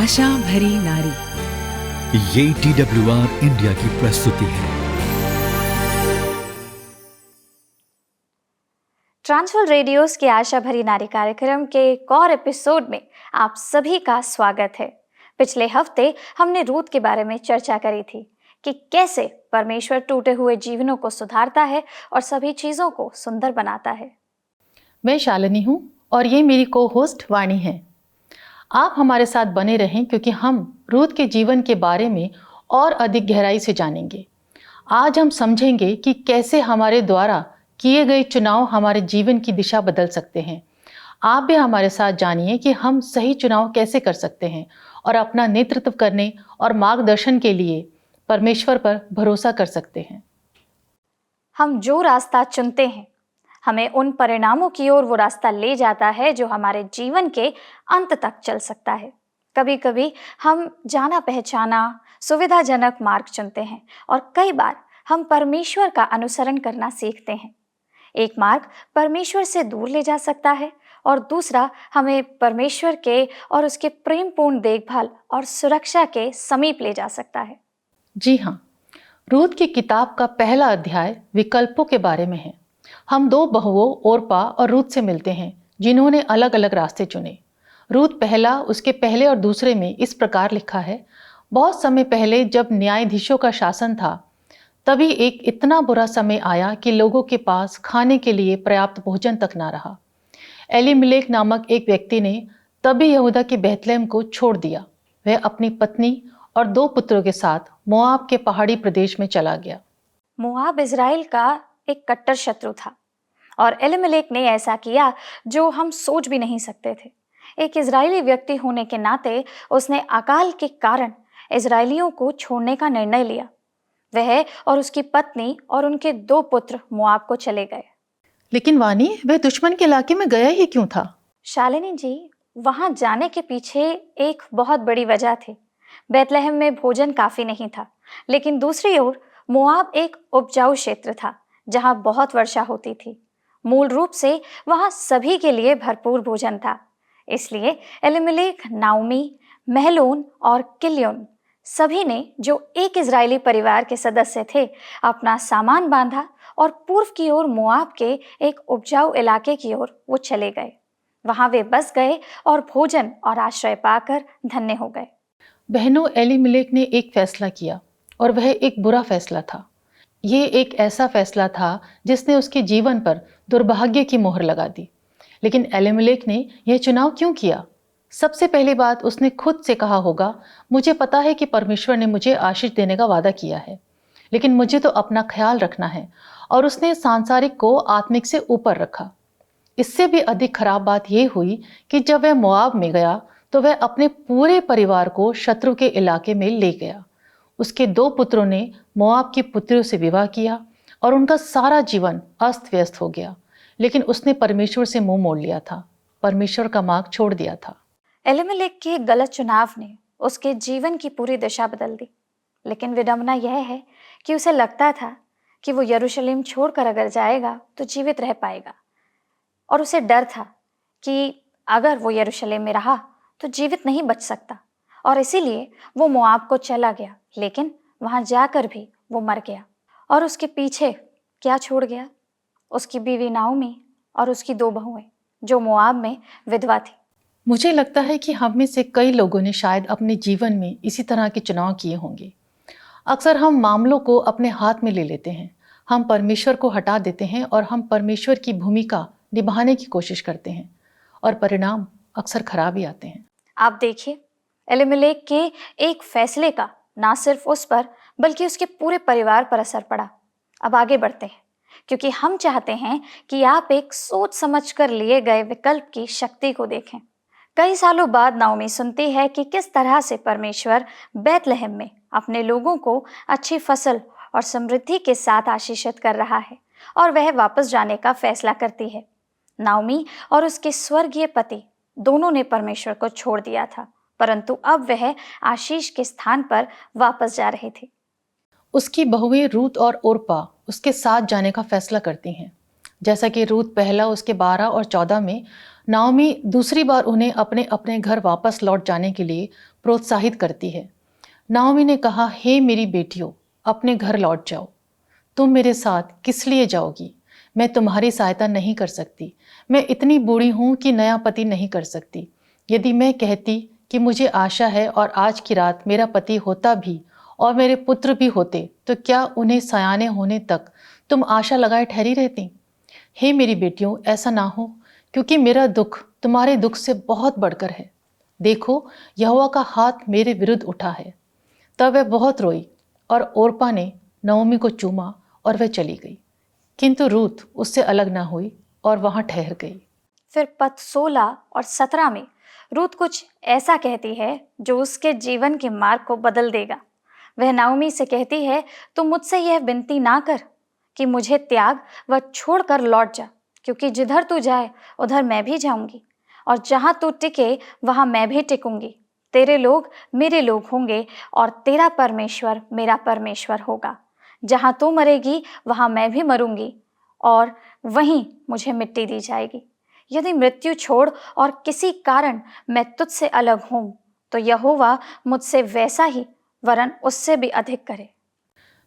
आशा भरी नारी। ये TWR इंडिया की प्रस्तुति है। ट्रांसवर्ल्ड रेडियोस के आशा भरी नारी कार्यक्रम के एक और एपिसोड में आप सभी का स्वागत है। पिछले हफ्ते हमने रूथ के बारे में चर्चा करी थी कि कैसे परमेश्वर टूटे हुए जीवनों को सुधारता है और सभी चीजों को सुंदर बनाता है। मैं शालिनी हूँ और ये मेरी को होस्ट वाणी है। आप हमारे साथ बने रहें क्योंकि हम रूथ के जीवन के बारे में और अधिक गहराई से जानेंगे। आज हम समझेंगे कि कैसे हमारे द्वारा किए गए चुनाव हमारे जीवन की दिशा बदल सकते हैं। आप भी हमारे साथ जानिए कि हम सही चुनाव कैसे कर सकते हैं और अपना नेतृत्व करने और मार्गदर्शन के लिए परमेश्वर पर भरोसा कर सकते हैं। हम जो रास्ता चुनते हैं हमें उन परिणामों की ओर वो रास्ता ले जाता है जो हमारे जीवन के अंत तक चल सकता है। कभी कभी हम जाना पहचाना सुविधाजनक मार्ग चुनते हैं और कई बार हम परमेश्वर का अनुसरण करना सीखते हैं। एक मार्ग परमेश्वर से दूर ले जा सकता है और दूसरा हमें परमेश्वर के और उसके प्रेमपूर्ण देखभाल और सुरक्षा के समीप ले जा सकता है। जी हाँ, रूथ की किताब का पहला अध्याय विकल्पों के बारे में है। हम दो बहुओं ओर्पा और रूथ से मिलते हैं जिन्होंने अलग अलग रास्ते चुने। रूथ पहला उसके पहले और दूसरे में इस प्रकार लिखा है, बहुत समय पहले जब न्यायाधीशों का शासन था तभी एक इतना बुरा समय आया कि लोगों के पास खाने के लिए पर्याप्त भोजन तक ना रहा। एलीमेलेक नामक एक व्यक्ति ने तभी यहूदा के बैतलहम को छोड़ दिया। वह अपनी पत्नी और 2 पुत्रों के साथ मोआब के पहाड़ी प्रदेश में चला गया। मोआब इज़राइल का एक कट्टर शत्रु था और एलीमेलेक ने ऐसा किया जो हम सोच भी नहीं सकते थे। एक इजरायली व्यक्ति होने के नाते उसने अकाल के कारण इजरायलियों को छोड़ने का निर्णय लिया। वह और उसकी पत्नी और उनके 2 पुत्र मोआब को चले गए। लेकिन वानी, वह दुश्मन के इलाके में गया ही क्यों था? शालिनी जी, वहां जाने के पीछे एक बहुत बड़ी वजह थी। बैतलहम में भोजन काफी नहीं था, लेकिन दूसरी ओर मोआब एक उपजाऊ क्षेत्र था जहां बहुत वर्षा होती थी। मूल रूप से वहां सभी के लिए भरपूर भोजन था। इसलिए एलीमेलेक, नाओमी, महलोन और किल्योन सभी ने, जो एक इजरायली परिवार के सदस्य थे, अपना सामान बांधा और पूर्व की ओर मोआब के एक उपजाऊ इलाके की ओर वो चले गए। वहां वे बस गए और भोजन और आश्रय पाकर धन्य हो गए। बहनों, एलीमेलेक ने एक फैसला किया और वह एक बुरा फैसला था। ये एक ऐसा फैसला था जिसने उसके जीवन पर दुर्भाग्य की मोहर लगा दी। लेकिन एलीमेलेक ने यह चुनाव क्यों किया? सबसे पहली बात, उसने खुद से कहा होगा, मुझे पता है कि परमेश्वर ने मुझे आशीष देने का वादा किया है, लेकिन मुझे तो अपना ख्याल रखना है। और उसने सांसारिक को आत्मिक से ऊपर रखा। इससे भी अधिक खराब बात यह हुई कि जब वह मोआब में गया तो वह अपने पूरे परिवार को शत्रु के इलाके में ले गया। उसके 2 पुत्रों ने मोआब की पुत्रियों से विवाह किया और उनका सारा जीवन अस्त व्यस्त हो गया। लेकिन उसने परमेश्वर से मुंह मोड़ लिया था, परमेश्वर का मार्ग छोड़ दिया था। एलीमेलेक के गलत चुनाव ने उसके जीवन की पूरी दिशा बदल दी। लेकिन विडंबना यह है कि उसे लगता था कि वो यरूशलेम छोड़कर अगर जाएगा तो जीवित रह पाएगा, और उसे डर था कि अगर वो यरूशलेम में रहा तो जीवित नहीं बच सकता, और इसीलिए वो मोआब को चला गया। लेकिन वहां जाकर भी वो मर गया। और उसके पीछे क्या छोड़ गया? उसकी बीवी नाओमी और उसकी 2 बहुएं जो मोआब में विधवा थी। मुझे लगता है कि हम में से कई लोगों ने शायद अपने जीवन में इसी तरह के चुनाव किए होंगे। अक्सर हम मामलों को अपने हाथ में ले लेते हैं। हम परमेश्वर को हटा देते हैं और हम परमेश्वर की भूमिका निभाने की कोशिश करते हैं, और परिणाम अक्सर खराब ही आते हैं। आप देखिए, एलीमेलेक के एक फैसले का ना सिर्फ उस पर बल्कि उसके पूरे परिवार पर असर पड़ा। अब आगे बढ़ते हैं, क्योंकि हम चाहते हैं कि आप एक सोच समझकर लिए गए विकल्प की शक्ति को देखें। कई सालों बाद नाओमी सुनती है कि किस तरह से परमेश्वर बैतलहम में अपने लोगों को अच्छी फसल और समृद्धि के साथ आशीषित कर रहा है, और वह वापस जाने का फैसला करती है। नाओमी और उसके स्वर्गीय पति दोनों ने परमेश्वर को छोड़ दिया था, परंतु अब वह आशीष के स्थान पर वापस जा रहे थे। उसकी बहुएं रूथ और ओर्पा उसके साथ जाने का फैसला करती हैं। जैसा कि रूथ पहला उसके 12 और 14 में, नाओमी दूसरी बार उन्हें अपने अपने घर वापस लौट जाने के लिए प्रोत्साहित करती है। नाओमी ने कहा, हे मेरी बेटियों, अपने घर लौट जाओ। तुम मेरे साथ किस लिए जाओगी? मैं तुम्हारी सहायता नहीं कर सकती। मैं इतनी बूढ़ी हूँ कि नया पति नहीं कर सकती। यदि मैं कहती कि मुझे आशा है और आज की रात मेरा पति होता भी और मेरे पुत्र भी होते, तो क्या उन्हें सयाने होने तक तुम आशा लगाए ठहरी रहती? हे मेरी बेटियों, ऐसा ना हो, क्योंकि मेरा दुख तुम्हारे दुख से बहुत बढ़कर है। देखो, यहोवा का हाथ मेरे विरुद्ध उठा है। तब वह बहुत रोई और ओर्पा ने नओमी को चूमा और वह चली गई। किंतु रूथ उससे अलग ना हुई और वहां ठहर गई। फिर पद 16 और 17 में रूथ कुछ ऐसा कहती है जो उसके जीवन के मार्ग को बदल देगा। वह नाओमी से कहती है, तुम मुझसे यह विनती ना कर कि मुझे त्याग व छोड़कर लौट जा, क्योंकि जिधर तू जाए उधर मैं भी जाऊंगी, और जहां तू टिके वहां मैं भी टिकूंगी। तेरे लोग मेरे लोग होंगे और तेरा परमेश्वर मेरा परमेश्वर होगा। जहां तू मरेगी वहां मैं भी मरूंगी और वहीं मुझे मिट्टी दी जाएगी। यदि मृत्यु छोड़ और किसी कारण मैं तुझसे अलग हूं, तो यहोवा मुझसे वैसा ही वरन उससे भी अधिक करे।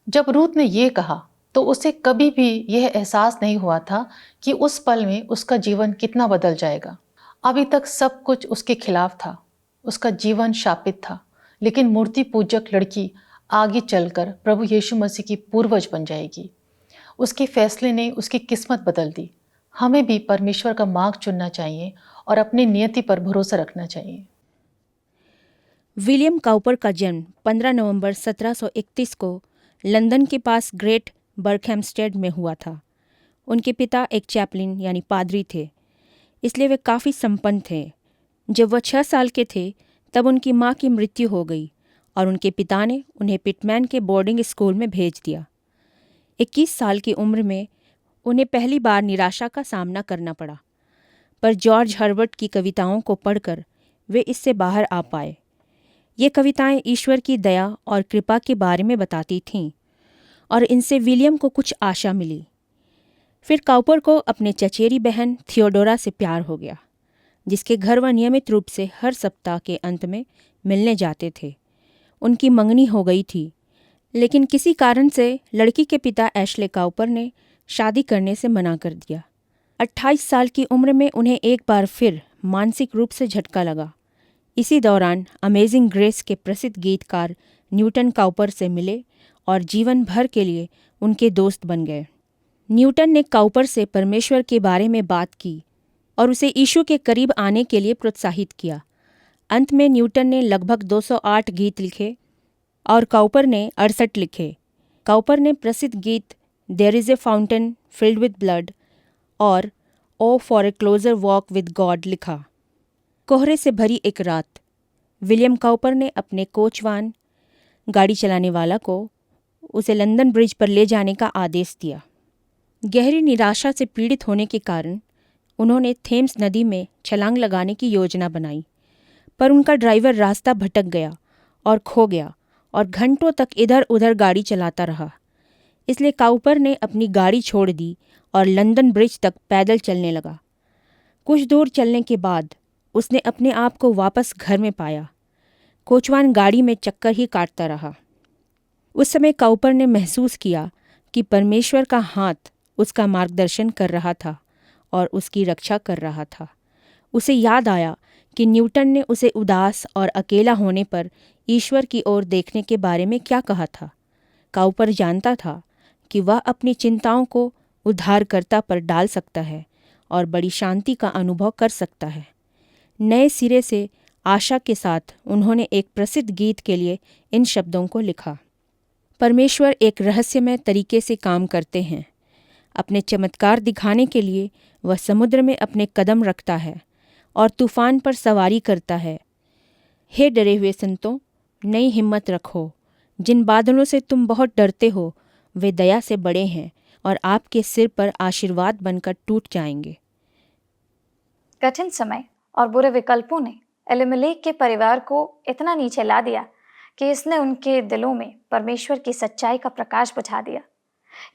जब रूथ ने ये कहा तो उसे कभी भी यह एहसास नहीं हुआ था कि उस पल में उसका जीवन कितना बदल जाएगा। अभी तक सब कुछ उसके खिलाफ था, उसका जीवन शापित था, लेकिन मूर्ति पूजक लड़की आगे चलकर प्रभु यीशु मसीह की पूर्वज बन जाएगी। उसके फैसले ने उसकी किस्मत बदल दी। हमें भी परमेश्वर का मार्ग चुनना चाहिए और अपनी नियति पर भरोसा रखना चाहिए। विलियम काउपर का जन्म 15 नवंबर 1731 को लंदन के पास ग्रेट बर्कहैमस्टेड में हुआ था। उनके पिता एक चैपलिन यानी पादरी थे, इसलिए वे काफ़ी संपन्न थे। जब वह 6 साल के थे तब उनकी माँ की मृत्यु हो गई और उनके पिता ने उन्हें पिटमैन के बोर्डिंग स्कूल में भेज दिया। 21 साल की उम्र में उन्हें पहली बार निराशा का सामना करना पड़ा, पर जॉर्ज हर्बर्ट की कविताओं को पढ़कर वे इससे बाहर आ पाए। ये कविताएं ईश्वर की दया और कृपा के बारे में बताती थीं और इनसे विलियम को कुछ आशा मिली। फिर काउपर को अपने चचेरी बहन थियोडोरा से प्यार हो गया, जिसके घर वह नियमित रूप से हर सप्ताह के अंत में मिलने जाते थे। उनकी मंगनी हो गई थी, लेकिन किसी कारण से लड़की के पिता एशले काउपर ने शादी करने से मना कर दिया। 28 साल की उम्र में उन्हें एक बार फिर मानसिक रूप से झटका लगा। इसी दौरान अमेजिंग ग्रेस के प्रसिद्ध गीतकार न्यूटन काउपर से मिले और जीवन भर के लिए उनके दोस्त बन गए। न्यूटन ने काउपर से परमेश्वर के बारे में बात की और उसे यीशु के करीब आने के लिए प्रोत्साहित किया। अंत में न्यूटन ने लगभग 208 गीत लिखे और काउपर ने 68 लिखे। काउपर ने प्रसिद्ध गीत there is a fountain filled with blood और O for a closer walk with God लिखा। कोहरे से भरी एक रात, विलियम काउपर ने अपने कोचवान गाड़ी चलाने वाला को उसे लंदन ब्रिज पर ले जाने का आदेश दिया। गहरी निराशा से पीड़ित होने के कारण उन्होंने थेम्स नदी में छलांग लगाने की योजना बनाई, पर उनका ड्राइवर रास्ता भटक गया और खो गया और घंटों तक इधर उधर गाड़ी चलाता रहा। इसलिए काउपर ने अपनी गाड़ी छोड़ दी और लंदन ब्रिज तक पैदल चलने लगा। कुछ दूर चलने के बाद उसने अपने आप को वापस घर में पाया। कोचवान गाड़ी में चक्कर ही काटता रहा। उस समय काउपर ने महसूस किया कि परमेश्वर का हाथ उसका मार्गदर्शन कर रहा था और उसकी रक्षा कर रहा था। उसे याद आया कि न्यूटन ने उसे उदास और अकेला होने पर ईश्वर की ओर देखने के बारे में क्या कहा था। काउपर जानता था कि वह अपनी चिंताओं को उद्धारकर्ता पर डाल सकता है और बड़ी शांति का अनुभव कर सकता है। नए सिरे से आशा के साथ उन्होंने एक प्रसिद्ध गीत के लिए इन शब्दों को लिखा। परमेश्वर एक रहस्यमय तरीके से काम करते हैं। अपने चमत्कार दिखाने के लिए वह समुद्र में अपने कदम रखता है और तूफान पर सवारी करता है। हे डरे हुए संतों, नई हिम्मत रखो। जिन बादलों से तुम बहुत डरते हो वे दया से बड़े हैं और आपके सिर पर आशीर्वाद बनकर टूट जाएंगे। कठिन समय और बुरे विकल्पों ने एलिमेलेक के परिवार को इतना नीचे ला दिया कि इसने उनके दिलों में परमेश्वर की सच्चाई का प्रकाश बुझा दिया।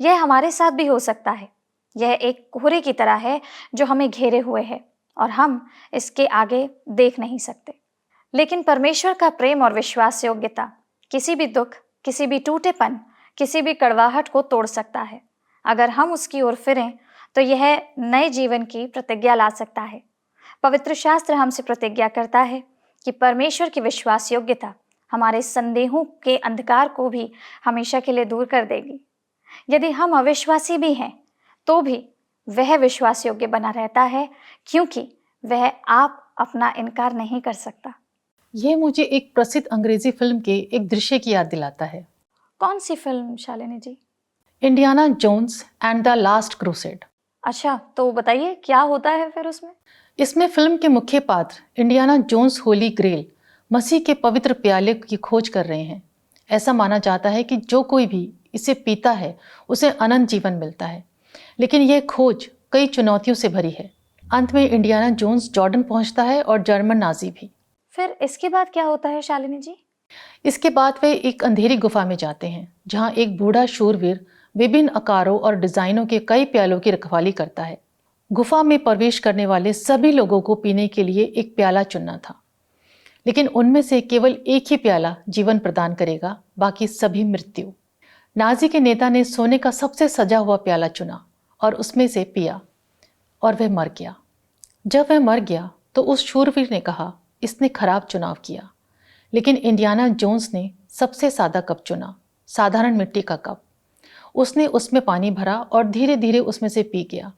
यह हमारे साथ भी हो सकता है। यह एक कोहरे की तरह है जो हमें घेरे हुए है और हम इसके आगे देख नहीं सकते। लेकिन परमेश्वर का प्रेम और विश्वास योग्यता किसी भी दुख, किसी भी टूटेपन, किसी भी कड़वाहट को तोड़ सकता है। अगर हम उसकी ओर फिरें तो यह नए जीवन की प्रतिज्ञा ला सकता है। पवित्र शास्त्र हमसे प्रतिज्ञा करता है कि परमेश्वर की विश्वास योग्यता हमारे संदेहों के अंधकार को भी हमेशा के लिए दूर कर देगी। यदि हम अविश्वासी भी हैं तो भी वह विश्वास योग्य बना रहता है, क्योंकि वह आप अपना इनकार नहीं कर सकता। ये मुझे एक प्रसिद्ध अंग्रेजी फिल्म के एक दृश्य की याद दिलाता है। कौन सी फिल्म Shalini ji? Indiana Jones and the last crusade. अच्छा, तो बताइए क्या होता है फिर उसमें? इसमें फिल्म के मुख्य पात्र इंडियाना जोन्स होली ग्रेल, मसीह के पवित्र प्याले की खोज कर रहे हैं। ऐसा माना जाता है कि जो कोई भी इसे पीता है उसे अनंत जीवन मिलता है, लेकिन यह खोज कई चुनौतियों से भरी है। अंत में इंडियाना जोन्स जॉर्डन पहुंचता है और जर्मन नाजी भी। फिर इसके बाद क्या होता है शालिनी जी? इसके बाद वे एक अंधेरी गुफा में जाते हैं, जहां एक बूढ़ा शूरवीर विभिन्न आकारों और डिजाइनों के कई प्यालों की रखवाली करता है। गुफा में प्रवेश करने वाले सभी लोगों को पीने के लिए एक प्याला चुनना था, लेकिन उनमें से केवल एक ही प्याला जीवन प्रदान करेगा, बाकी सभी मृत्यु। नाजी के नेता ने सोने का सबसे सजा हुआ प्याला चुना और उसमें से पिया, और वह मर गया। जब वह मर गया तो उस शूरवीर ने कहा, इसने खराब चुनाव किया। लेकिन इंडियाना जोन्स ने सबसे सादा कप चुना, साधारण मिट्टी का कप। उसने उसमें पानी भरा और धीरे धीरे उसमें से पी गया।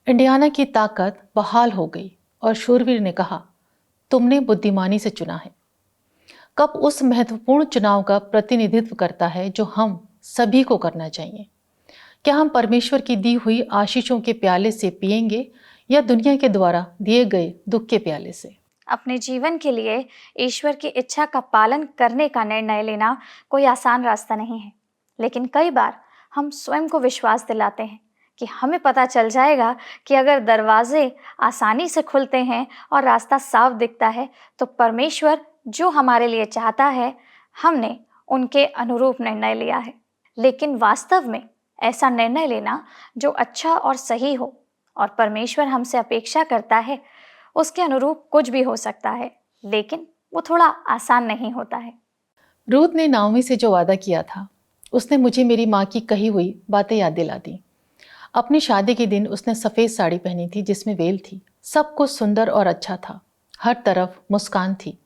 इंडियाना की ताकत बहाल हो गई और शूरवीर ने कहा, तुमने बुद्धिमानी से चुना है। कप उस महत्वपूर्ण चुनाव का प्रतिनिधित्व करता है जो हम सभी को करना चाहिए। क्या हम परमेश्वर की दी हुई आशीषों के प्याले से पिएंगे या दुनिया के द्वारा दिए गए दुख के प्याले से? अपने जीवन के लिए ईश्वर की इच्छा का पालन करने का निर्णय लेना कोई आसान रास्ता नहीं है, लेकिन कई बार हम स्वयं को विश्वास दिलाते हैं कि हमें पता चल जाएगा कि अगर दरवाजे आसानी से खुलते हैं और रास्ता साफ दिखता है तो परमेश्वर जो हमारे लिए चाहता है, हमने उनके अनुरूप निर्णय लिया है। लेकिन वास्तव में ऐसा निर्णय लेना जो अच्छा और सही हो और परमेश्वर हमसे अपेक्षा करता है उसके अनुरूप कुछ भी हो सकता है, लेकिन वो थोड़ा आसान नहीं होता है। रूथ ने नाओमी से जो वादा किया था, उसने मुझे मेरी माँ की कही हुई बातें याद दिला दी। अपनी शादी के दिन उसने सफ़ेद साड़ी पहनी थी जिसमें वेल थी। सब कुछ सुंदर और अच्छा था, हर तरफ मुस्कान थी।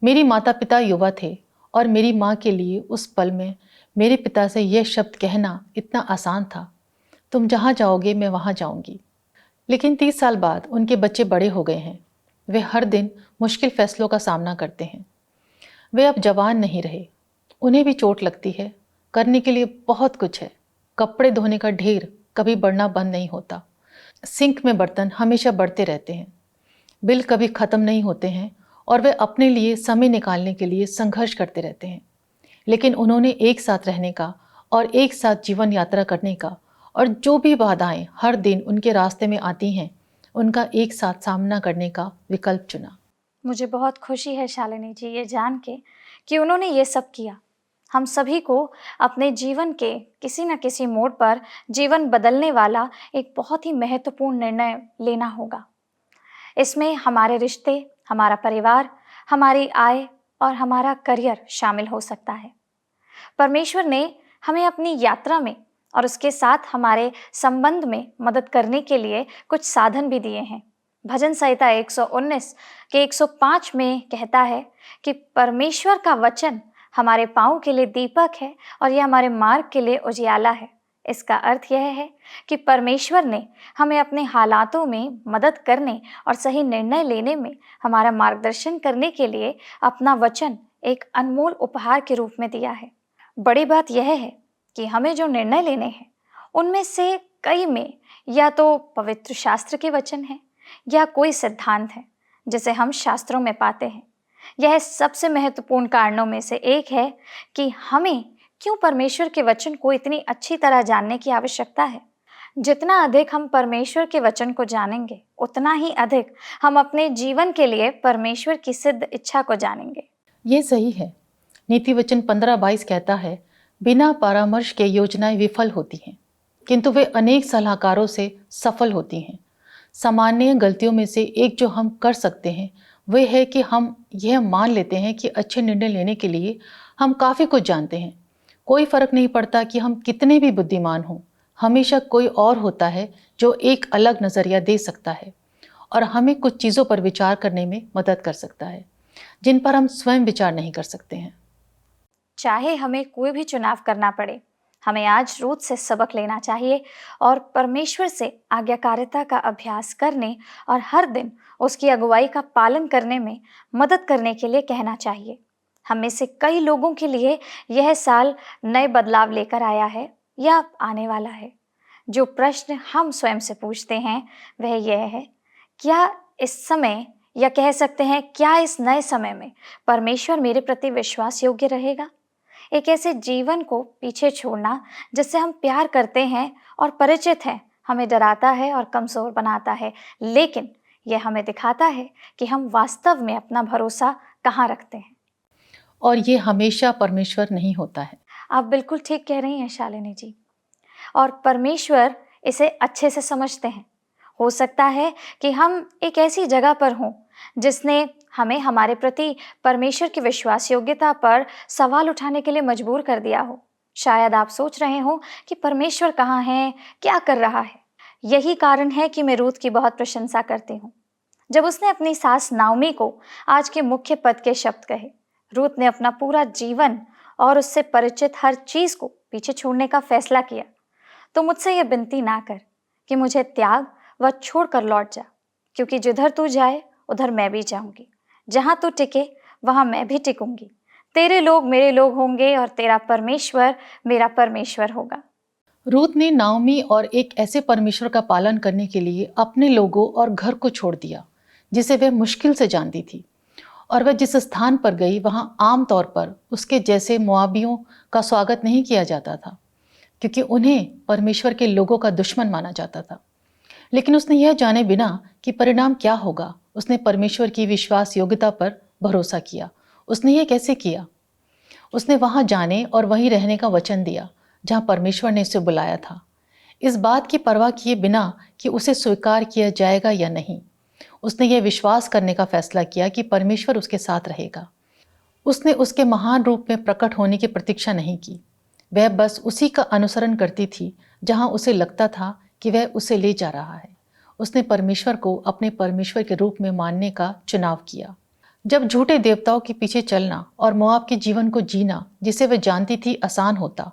मेरी माता पिता युवा थे और मेरी माँ के लिए उस पल में मेरे पिता से यह शब्द कहना इतना आसान था, तुम जहाँ जाओगे मैं वहाँ जाऊँगी। लेकिन 30 साल बाद उनके बच्चे बड़े हो गए हैं। वे हर दिन मुश्किल फैसलों का सामना करते हैं। वे अब जवान नहीं रहे, उन्हें भी चोट लगती है। करने के लिए बहुत कुछ है। कपड़े धोने का ढेर कभी बढ़ना बंद नहीं होता। सिंक में बर्तन हमेशा बढ़ते रहते हैं। बिल कभी ख़त्म नहीं होते हैं और वे अपने लिए समय निकालने के लिए संघर्ष करते रहते हैं। लेकिन उन्होंने एक साथ रहने का और एक साथ जीवन यात्रा करने का, और जो भी बाधाएं हर दिन उनके रास्ते में आती हैं, उनका एक साथ सामना करने का विकल्प चुना। मुझे बहुत खुशी है शालिनी जी ये जान के कि उन्होंने ये सब किया। हम सभी को अपने जीवन के किसी न किसी मोड़ पर जीवन बदलने वाला एक बहुत ही महत्वपूर्ण निर्णय लेना होगा। इसमें हमारे रिश्ते, हमारा परिवार, हमारी आय और हमारा करियर शामिल हो सकता है। परमेश्वर ने हमें अपनी यात्रा में और उसके साथ हमारे संबंध में मदद करने के लिए कुछ साधन भी दिए हैं। भजन संहिता 119 के 105 में कहता है कि परमेश्वर का वचन हमारे पाँव के लिए दीपक है और यह हमारे मार्ग के लिए उजियाला है। इसका अर्थ यह है कि परमेश्वर ने हमें अपने हालातों में मदद करने और सही निर्णय लेने में हमारा मार्गदर्शन करने के लिए अपना वचन एक अनमोल उपहार के रूप में दिया है। बड़ी बात यह है कि हमें जो निर्णय लेने हैं उनमें से कई में या तो पवित्र शास्त्र के वचन हैं या कोई सिद्धांत है जिसे हम शास्त्रों में पाते हैं। यह सबसे महत्वपूर्ण कारणों में से एक है कि हमें क्यों परमेश्वर के वचन को इतनी अच्छी तरह जानने की आवश्यकता है। जितना अधिक हम परमेश्वर के वचन को जानेंगे, उतना ही अधिक हम अपने जीवन के लिए परमेश्वर की सिद्ध इच्छा को जानेंगे। ये सही है। नीति वचन 15:22 कहता है, बिना परामर्श के योजनाएं विफल होती हैं, किंतु वे अनेक सलाहकारों से सफल होती हैं। सामान्य गलतियों में से एक जो हम कर सकते हैं वह है कि हम यह मान लेते हैं कि अच्छे निर्णय लेने के लिए हम काफ़ी कुछ जानते हैं। कोई फ़र्क नहीं पड़ता कि हम कितने भी बुद्धिमान हों, हमेशा कोई और होता है जो एक अलग नज़रिया दे सकता है और हमें कुछ चीज़ों पर विचार करने में मदद कर सकता है जिन पर हम स्वयं विचार नहीं कर सकते हैं। चाहे हमें कोई भी चुनाव करना पड़े, हमें आज रूथ से सबक लेना चाहिए और परमेश्वर से आज्ञाकारिता का अभ्यास करने और हर दिन उसकी अगुवाई का पालन करने में मदद करने के लिए कहना चाहिए। हम में से कई लोगों के लिए यह साल नए बदलाव लेकर आया है या आने वाला है। जो प्रश्न हम स्वयं से पूछते हैं वह यह है, क्या इस समय, या कह सकते हैं क्या इस नए समय में परमेश्वर मेरे प्रति विश्वास योग्य रहेगा? एक ऐसे जीवन को पीछे छोड़ना जिससे हम प्यार करते हैं और परिचित हैं, हमें डराता है और कमजोर बनाता है, लेकिन यह हमें दिखाता है कि हम वास्तव में अपना भरोसा कहाँ रखते हैं। और ये हमेशा परमेश्वर नहीं होता है। आप बिल्कुल ठीक कह रही हैं शालिनी जी। और परमेश्वर इसे अच्छे से समझते हैं। हो सकता है कि हम एक ऐसी जगह पर हों जिसने हमें हमारे प्रति परमेश्वर की विश्वास योग्यता पर सवाल उठाने के लिए मजबूर कर दिया हो। शायद आप सोच रहे हो कि परमेश्वर कहाँ है, क्या कर रहा है। यही कारण है कि मैं रूथ की बहुत प्रशंसा करती हूँ। जब उसने अपनी सास नाओमी को आज के मुख्य पद के शब्द कहे, रूथ ने अपना पूरा जीवन और उससे परिचित हर चीज को पीछे छोड़ने का फैसला किया। तो मुझसे यह विनती ना कर कि मुझे त्याग व छोड़कर लौट जा, क्योंकि जिधर तू जाए उधर मैं भी जाऊंगी, जहां तू टिके वहां मैं भी टिकूंगी। तेरे लोग मेरे लोग होंगे और तेरा परमेश्वर मेरा परमेश्वर होगा। रूथ ने नाओमी और एक ऐसे परमेश्वर का पालन करने के लिए अपने लोगों और घर को छोड़ दिया जिसे वह मुश्किल से जानती थी, और वह जिस स्थान पर गई वहां आम तौर पर उसके जैसे मोआबियों का स्वागत नहीं किया जाता था, क्योंकि उन्हें परमेश्वर के लोगों का दुश्मन माना जाता था। लेकिन उसने यह जाने बिना कि परिणाम क्या होगा, उसने परमेश्वर की विश्वास योग्यता पर भरोसा किया। उसने यह कैसे किया? उसने वहां जाने और वहीं रहने का वचन दिया जहां परमेश्वर ने उसे बुलाया था, इस बात की परवाह किए बिना कि उसे स्वीकार किया जाएगा या नहीं। उसने यह विश्वास करने का फैसला किया कि परमेश्वर उसके साथ रहेगा। उसने उसके महान रूप में प्रकट होने की प्रतीक्षा नहीं की। वह बस उसी का अनुसरण करती थी जहां उसे लगता था कि वह उसे ले जा रहा है। उसने परमेश्वर को अपने परमेश्वर के रूप में मानने का चुनाव किया। जब झूठे देवताओं के पीछे चलना और मोआब के जीवन को जीना जिसे वह जानती थी आसान होता,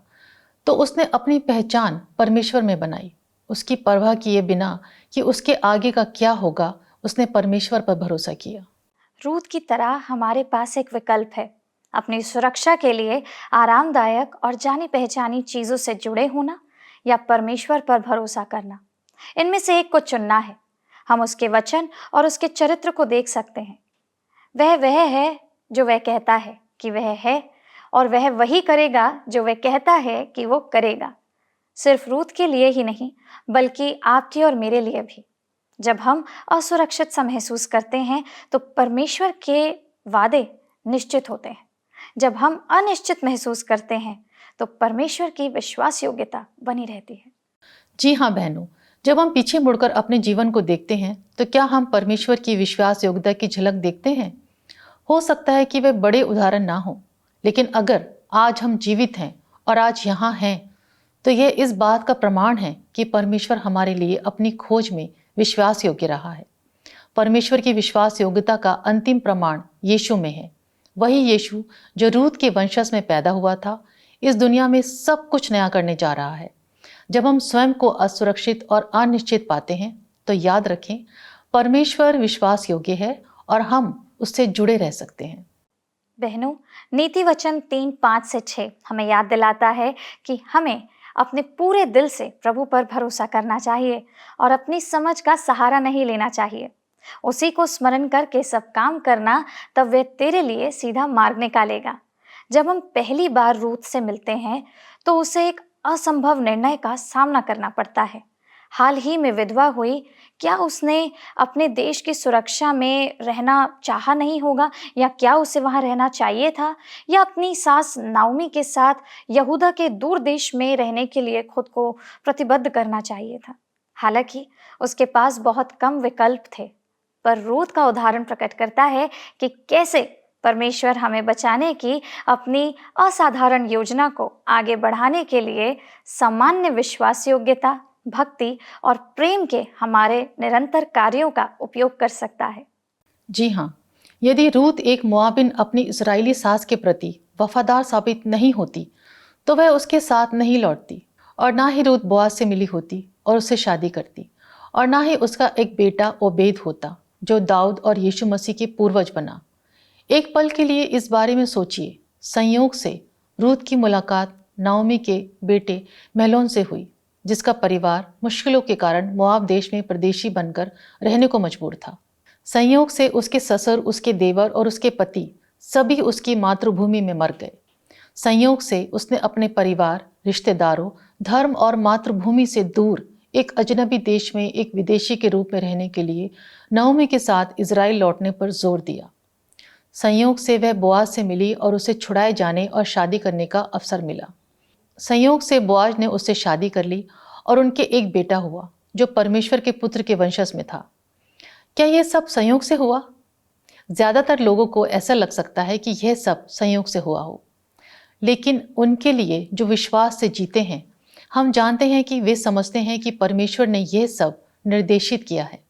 तो उसने अपनी पहचान परमेश्वर में बनाई। उसकी परवाह किए बिना कि उसके आगे का क्या होगा, उसने परमेश्वर पर भरोसा किया। रूथ की तरह हमारे पास एक विकल्प है। अपनी सुरक्षा के लिए आरामदायक और जानी पहचानी चीजों से जुड़े होना या परमेश्वर पर भरोसा करना, इनमें से एक को चुनना है। हम उसके वचन और उसके चरित्र को देख सकते हैं। वह है जो वह कहता है कि वह है, और वह वही करेगा जो वह कहता है कि वो करेगा। सिर्फ रूथ के लिए ही नहीं, बल्कि आपके और मेरे लिए भी। जब हम असुरक्षित सा महसूस करते हैं तो परमेश्वर के वादे निश्चित होते हैं। जब हम अनिश्चित महसूस करते हैं तो परमेश्वर की विश्वास योग्यता बनी रहती है। जी हाँ बहनों, जब हम पीछे मुड़कर अपने जीवन को देखते हैं तो क्या हम परमेश्वर की विश्वास योग्यता की झलक देखते हैं? हो सकता है कि वे बड़े उदाहरण ना हो, लेकिन अगर आज हम जीवित हैं और आज यहाँ हैं तो यह इस बात का प्रमाण है कि परमेश्वर हमारे लिए अपनी खोज में विश्वास योग्य रहा है। परमेश्वर की विश्वास योग्यता का अंतिम प्रमाण यीशु में है। वही यीशु जो रूथ के वंशज में पैदा हुआ था, इस दुनिया में सब कुछ नया करने जा रहा है। जब हम स्वयं को असुरक्षित और अनिश्चित पाते हैं तो याद रखें, परमेश्वर विश्वास योग्य है और हम उससे जुड़े रह सकते हैं। बहनों, नीति वचन 3:5-6 हमें याद दिलाता है कि हमें अपने पूरे दिल से प्रभु पर भरोसा करना चाहिए और अपनी समझ का सहारा नहीं लेना चाहिए। उसी को स्मरण करके सब काम करना, तब वह तेरे लिए सीधा मार्ग निकालेगा। जब हम पहली बार रूथ से मिलते हैं तो उसे एक असंभव निर्णय का सामना करना पड़ता है। हाल ही में विधवा हुई, क्या उसने अपने देश की सुरक्षा में रहना चाहा नहीं होगा, या क्या उसे वहां रहना चाहिए था, या अपनी सास नाओमी के साथ यहूदा के दूर देश में रहने के लिए खुद को प्रतिबद्ध करना चाहिए था। हालांकि उसके पास बहुत कम विकल्प थे। पर रूथ का उदाहरण प्रकट करता है कि कैसे परमेश्वर हमें बचाने की अपनी असाधारण योजना को आगे बढ़ाने के लिए सामान्य विश्वास योग्यता, भक्ति और प्रेम के हमारे निरंतर कार्यों का उपयोग कर सकता है। जी हाँ, यदि रूथ एक मोआबिन अपनी इजरायली सास के प्रति वफादार साबित नहीं होती तो वह उसके साथ नहीं लौटती, और ना ही रूथ बोआज से मिली होती और उससे शादी करती, और ना ही उसका एक बेटा ओबेद होता जो दाऊद और यीशु मसीह के पूर्वज बना। एक पल के लिए इस बारे में सोचिए, संयोग से रूथ की मुलाकात नाओमी के बेटे महलोन से हुई, जिसका परिवार मुश्किलों के कारण मोआब देश में परदेशी बनकर रहने को मजबूर था। संयोग से उसके ससुर, उसके देवर और उसके पति सभी उसकी मातृभूमि में मर गए। संयोग से उसने अपने परिवार, रिश्तेदारों, धर्म और मातृभूमि से दूर एक अजनबी देश में एक विदेशी के रूप में रहने के लिए नाओमी के साथ इजराइल लौटने पर जोर दिया। संयोग से वह बोआज से मिली और उसे छुड़ाए जाने और शादी करने का अवसर मिला। संयोग से बोआज ने उससे शादी कर ली और उनके एक बेटा हुआ जो परमेश्वर के पुत्र के वंशज में था। क्या यह सब संयोग से हुआ? ज्यादातर लोगों को ऐसा लग सकता है कि यह सब संयोग से हुआ हो, लेकिन उनके लिए जो विश्वास से जीते हैं, हम जानते हैं कि वे समझते हैं कि परमेश्वर ने यह सब निर्देशित किया है।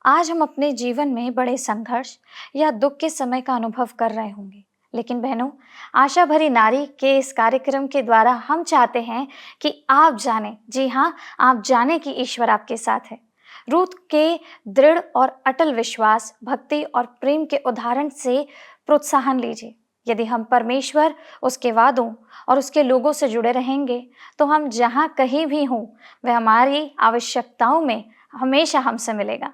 आज हम अपने जीवन में बड़े संघर्ष या दुख के समय का अनुभव कर रहे होंगे, लेकिन बहनों, आशा भरी नारी के इस कार्यक्रम के द्वारा हम चाहते हैं कि आप जाने, जी हाँ, आप जाने कि ईश्वर आपके साथ है। रूथ के दृढ़ और अटल विश्वास, भक्ति और प्रेम के उदाहरण से प्रोत्साहन लीजिए। यदि हम परमेश्वर, उसके वादों और उसके लोगों से जुड़े रहेंगे तो हम जहाँ कहीं भी हों, वह हमारी आवश्यकताओं में हमेशा हमसे मिलेगा।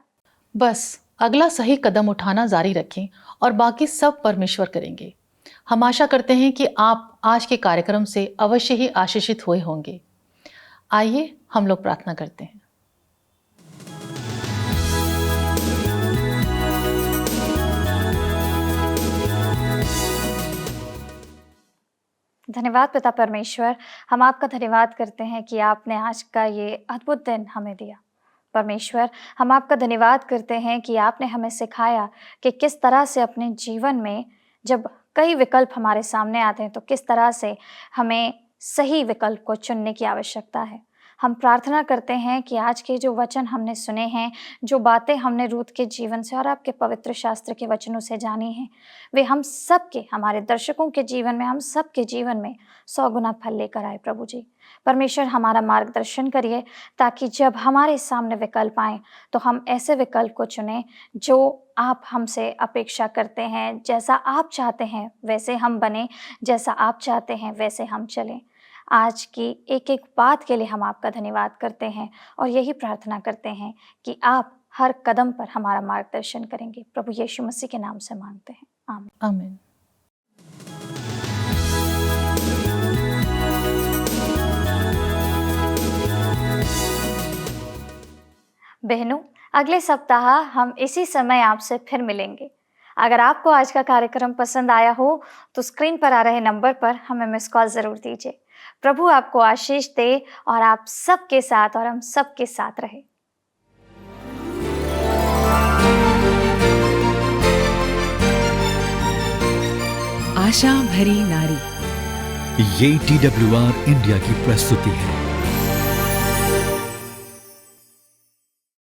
बस अगला सही कदम उठाना जारी रखें और बाकी सब परमेश्वर करेंगे। हम आशा करते हैं कि आप आज के कार्यक्रम से अवश्य ही आशीषित हुए होंगे। आइए हम लोग प्रार्थना करते हैं। धन्यवाद पिता परमेश्वर, हम आपका धन्यवाद करते हैं कि आपने आज का ये अद्भुत दिन हमें दिया। परमेश्वर, हम आपका धन्यवाद करते हैं कि आपने हमें सिखाया कि किस तरह से अपने जीवन में जब कई विकल्प हमारे सामने आते हैं तो किस तरह से हमें सही विकल्प को चुनने की आवश्यकता है। हम प्रार्थना करते हैं कि आज के जो वचन हमने सुने हैं, जो बातें हमने रूथ के जीवन से और आपके पवित्र शास्त्र के वचनों से जानी हैं, वे हम सब के, हमारे दर्शकों के जीवन में, हम सब के जीवन में 100 गुना फल लेकर आए। प्रभु जी परमेश्वर, हमारा मार्गदर्शन करिए ताकि जब हमारे सामने विकल्प आए तो हम ऐसे विकल्प को चुनें जो आप हमसे अपेक्षा करते हैं। जैसा आप चाहते हैं वैसे हम बने, जैसा आप चाहते हैं वैसे हम चलें। आज की एक एक बात के लिए हम आपका धन्यवाद करते हैं और यही प्रार्थना करते हैं कि आप हर कदम पर हमारा मार्गदर्शन करेंगे। प्रभु यीशु मसीह के नाम से मांगते हैं, आमीन। आमीन। बहनों, अगले सप्ताह हम इसी समय आपसे फिर मिलेंगे। अगर आपको आज का कार्यक्रम पसंद आया हो तो स्क्रीन पर आ रहे नंबर पर हमें मिस कॉल जरूर दीजिए। प्रभु आपको आशीष दे और आप सबके साथ और हम सबके साथ रहे। आशा भरी नारी, ये TWR इंडिया की प्रस्तुति है।